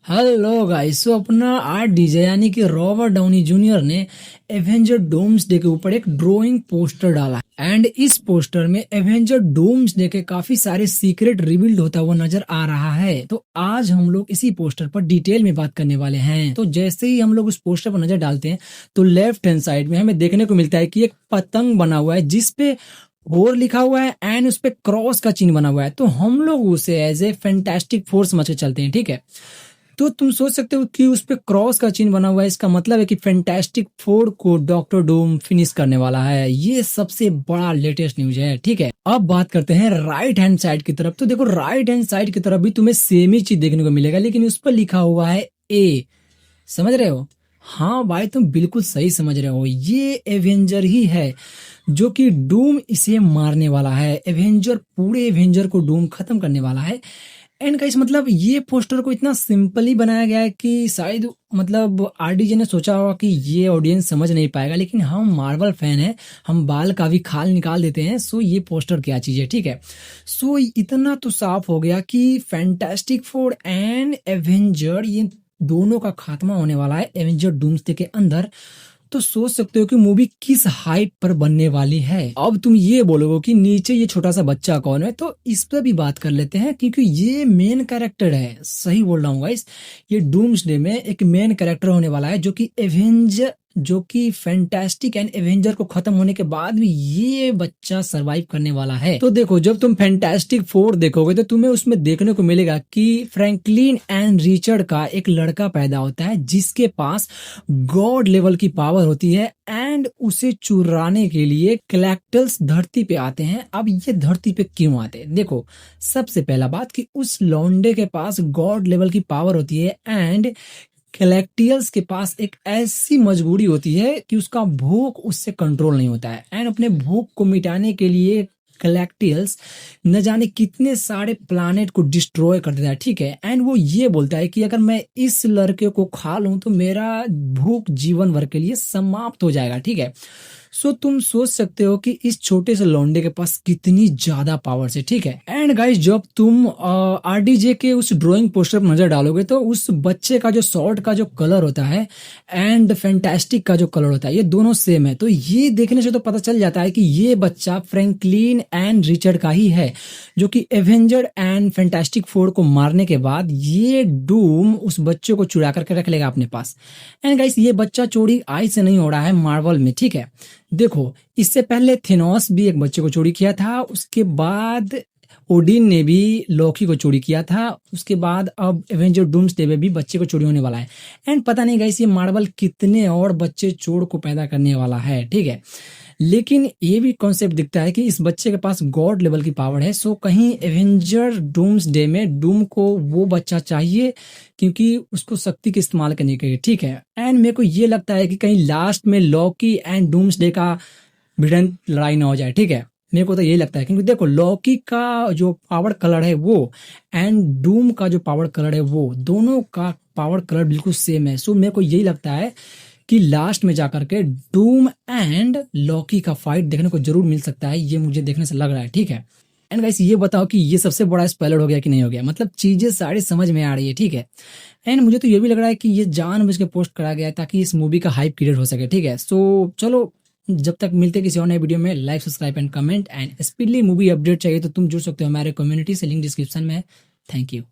Hello guys. सो अपना art DJ यानी कि रॉबर्ट डाउनी जूनियर ने एवेंजर डोम्सडे के ऊपर एक ड्राइंग पोस्टर डाला एंड इस पोस्टर में एवेंजर डोम्सडे के काफी सारे सीक्रेट रिवील्ड होता हुआ नजर आ रहा है। तो आज हम लोग इसी पोस्टर पर डिटेल में बात करने वाले हैं। तो जैसे ही हम लोग उस पोस्टर पर नजर डालते हैं तो लेफ्ट हैंड साइड में हमें देखने को मिलता है कि एक पतंग बना हुआ है जिसपे और लिखा हुआ है एंड उस पे क्रॉस का चिन्ह बना हुआ है। तो हम लोग उसे एज ए फैंटास्टिक फोर्स समझ के चलते हैं, ठीक है। तो तुम सोच सकते हो कि उस पे क्रॉस का चिन्ह बना हुआ है, इसका मतलब है कि फैंटास्टिक फोर को डॉक्टर डूम फिनिश करने वाला है। ये सबसे बड़ा लेटेस्ट न्यूज है, ठीक है। अब बात करते हैं राइट हैंड साइड की तरफ। तो देखो राइट हैंड साइड की तरफ भी तुम्हें सेम ही चीज देखने को मिलेगा, लेकिन उस पर लिखा हुआ है ए। समझ रहे हो? हाँ भाई, तुम बिल्कुल सही समझ रहे हो। ये एवेंजर ही है जो कि डूम इसे मारने वाला है। एवेंजर पूरे एवेंजर को डूम खत्म करने वाला है। एंड गाइस, मतलब ये पोस्टर को इतना सिंपली बनाया गया है कि शायद मतलब आरडीजे ने सोचा होगा कि ये ऑडियंस समझ नहीं पाएगा, लेकिन हम मार्वल फैन हैं, हम बाल का भी खाल निकाल देते हैं। सो ये पोस्टर क्या चीज है, ठीक है। सो इतना तो साफ हो गया कि फैंटास्टिक फोर एंड एवेंजर ये दोनों का खात्मा होने वाला है एवेंजर डूम्सडे के अंदर। तो सोच सकते हो कि मूवी किस हाइप पर बनने वाली है। अब तुम ये बोलोगे कि नीचे ये छोटा सा बच्चा कौन है, तो इस पर भी बात कर लेते हैं क्योंकि ये मेन कैरेक्टर है। सही बोल रहा हूँ गाइस, ये डूम्सडे में एक मेन कैरेक्टर होने वाला है जो कि फैंटास्टिक एंड एवेंजर को खत्म होने के बाद भी ये बच्चा सरवाइव करने वाला है। तो देखो, जब तुम फैंटास्टिक फोर देखोगे तो तुम्हें उसमें देखने को मिलेगा कि फ्रैंकलिन एंड रिचर्ड का एक लड़का पैदा होता है जिसके पास गॉड लेवल की पावर होती है एंड उसे चुराने के लिए कलेक्टर्स धरती पे आते हैं। अब ये धरती पे क्यों आते हैं? देखो, सबसे पहला बात कि उस लौंडे के पास गॉड लेवल की पावर होती है एंड कलेक्टियल्स के पास एक ऐसी मजबूरी होती है कि उसका भूख उससे कंट्रोल नहीं होता है एंड अपने भूख को मिटाने के लिए कलेक्टियल्स न जाने कितने सारे प्लानेट को डिस्ट्रॉय कर देता है, ठीक है। एंड वो ये बोलता है कि अगर मैं इस लड़के को खा लूं तो मेरा भूख जीवन भर के लिए समाप्त हो जाएगा, ठीक है। सो तुम सोच सकते हो कि इस छोटे से लौंडे के पास कितनी ज्यादा पावर है, ठीक है। एंड गाइस, जब तुम आरडीजे के उस ड्राइंग पोस्टर पर नजर डालोगे तो उस बच्चे का जो शॉर्ट का जो कलर होता है एंड फैंटास्टिक का जो कलर होता है ये दोनों सेम है। तो ये देखने से तो पता चल जाता है कि ये बच्चा फ्रैंकलिन एंड रिचर्ड का ही है, जो कि एवेंजर एंड फैंटास्टिक फोर को मारने के बाद ये डूम उस बच्चे को चुरा करके रख लेगा अपने पास। एंड गाइस, ये बच्चा चोरी आई से नहीं हो रहा है मार्वल में, ठीक है। देखो, इससे पहले थेनोस भी एक बच्चे को चोरी किया था, उसके बाद ओडिन ने भी लॉकी को चोरी किया था, उसके बाद अब एवेंजर डूम्सडे में भी बच्चे को चोरी होने वाला है। एंड पता नहीं गाइस, ये मार्वल कितने और बच्चे चोर को पैदा करने वाला है, ठीक है। लेकिन ये भी कॉन्सेप्ट दिखता है कि इस बच्चे के पास गॉड लेवल की पावर है। सो कहीं एवेंजर डूम्सडे में डूम को वो बच्चा चाहिए क्योंकि उसको शक्ति के इस्तेमाल करने के लिए, ठीक है। एंड मेरे को ये लगता है कि कहीं लास्ट में लॉकी एंड डूम्सडे का भिड़ंत लड़ाई ना हो जाए, ठीक है। मेरे को तो यही लगता है क्योंकि देखो, लॉकी का जो पावर कलर है वो एंड डूम का जो पावर कलर है वो दोनों का पावर कलर बिल्कुल सेम है। सो मेरे को यही लगता है कि लास्ट में जाकर के डूम एंड लॉकी का फाइट देखने को जरूर मिल सकता है। ये मुझे देखने से लग रहा है, ठीक है। एंड गाइस, ये बताओ कि ये सबसे बड़ा स्पॉइलर हो गया कि नहीं हो गया? मतलब चीजें सारी समझ में आ रही है, ठीक है। एंड मुझे तो ये भी लग रहा है कि ये जानबूझ के पोस्ट करा गया है ताकि इस मूवी का हाइप क्रिएट हो सके, ठीक है। सो चलो, जब तक मिलते किसी और नए वीडियो में, like subscribe and comment. And speedly movie update चाहिए तो तुम जुड़ सकते हो हमारे कम्युनिटी से, लिंक डिस्क्रिप्शन में है। Thank you.